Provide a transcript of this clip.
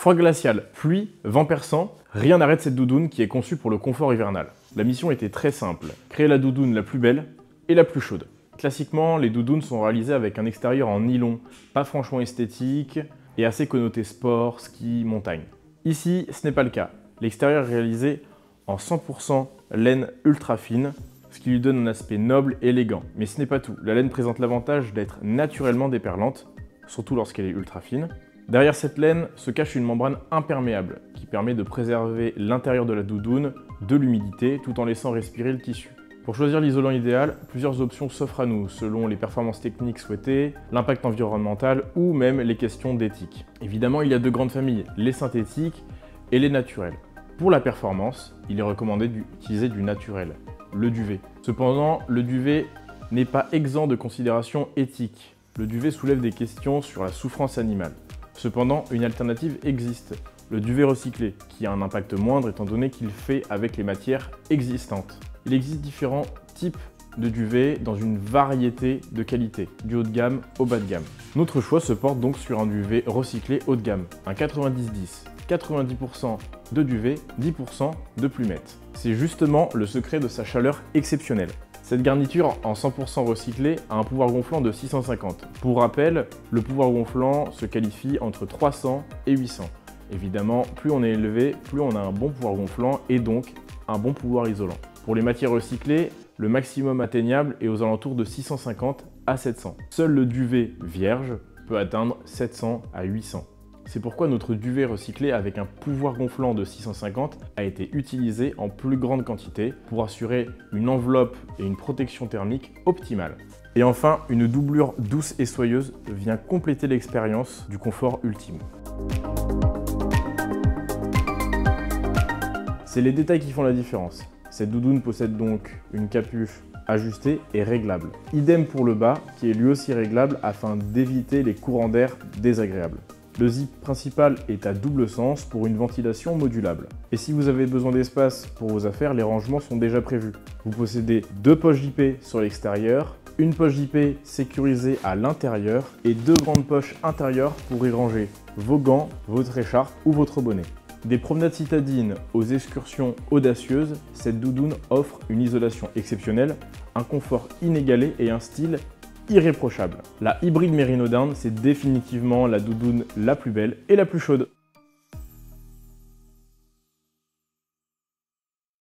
Froid glacial, pluie, vent perçant, rien n'arrête cette doudoune qui est conçue pour le confort hivernal. La mission était très simple, créer la doudoune la plus belle et la plus chaude. Classiquement, les doudounes sont réalisées avec un extérieur en nylon, pas franchement esthétique et assez connoté sport, ski, montagne. Ici, ce n'est pas le cas. L'extérieur est réalisé en 100% laine ultra fine, ce qui lui donne un aspect noble et élégant. Mais ce n'est pas tout. La laine présente l'avantage d'être naturellement déperlante, surtout lorsqu'elle est ultra fine. Derrière cette laine se cache une membrane imperméable qui permet de préserver l'intérieur de la doudoune de l'humidité tout en laissant respirer le tissu. Pour choisir l'isolant idéal, plusieurs options s'offrent à nous selon les performances techniques souhaitées, l'impact environnemental ou même les questions d'éthique. Évidemment, il y a deux grandes familles, les synthétiques et les naturels. Pour la performance, il est recommandé d'utiliser du naturel, le duvet. Cependant, le duvet n'est pas exempt de considérations éthiques. Le duvet soulève des questions sur la souffrance animale. Cependant, une alternative existe, le duvet recyclé, qui a un impact moindre étant donné qu'il fait avec les matières existantes. Il existe différents types de duvets dans une variété de qualités, du haut de gamme au bas de gamme. Notre choix se porte donc sur un duvet recyclé haut de gamme, un 90-10, 90% de duvet, 10% de plumettes. C'est justement le secret de sa chaleur exceptionnelle. Cette garniture en 100% recyclé a un pouvoir gonflant de 650. Pour rappel, le pouvoir gonflant se qualifie entre 300 et 800. Évidemment, plus on est élevé, plus on a un bon pouvoir gonflant et donc un bon pouvoir isolant. Pour les matières recyclées, le maximum atteignable est aux alentours de 650 à 700. Seul le duvet vierge peut atteindre 700 à 800. C'est pourquoi notre duvet recyclé avec un pouvoir gonflant de 650 a été utilisé en plus grande quantité pour assurer une enveloppe et une protection thermique optimale. Et enfin, une doublure douce et soyeuse vient compléter l'expérience du confort ultime. C'est les détails qui font la différence. Cette doudoune possède donc une capuche ajustée et réglable. Idem pour le bas qui est lui aussi réglable afin d'éviter les courants d'air désagréables. Le zip principal est à double sens pour une ventilation modulable. Et si vous avez besoin d'espace pour vos affaires, les rangements sont déjà prévus. Vous possédez deux poches JP sur l'extérieur, une poche JP sécurisée à l'intérieur et deux grandes poches intérieures pour y ranger vos gants, votre écharpe ou votre bonnet. Des promenades citadines aux excursions audacieuses, cette doudoune offre une isolation exceptionnelle, un confort inégalé et un style irréprochable. La hybride Merino Down, c'est définitivement la doudoune la plus belle et la plus chaude.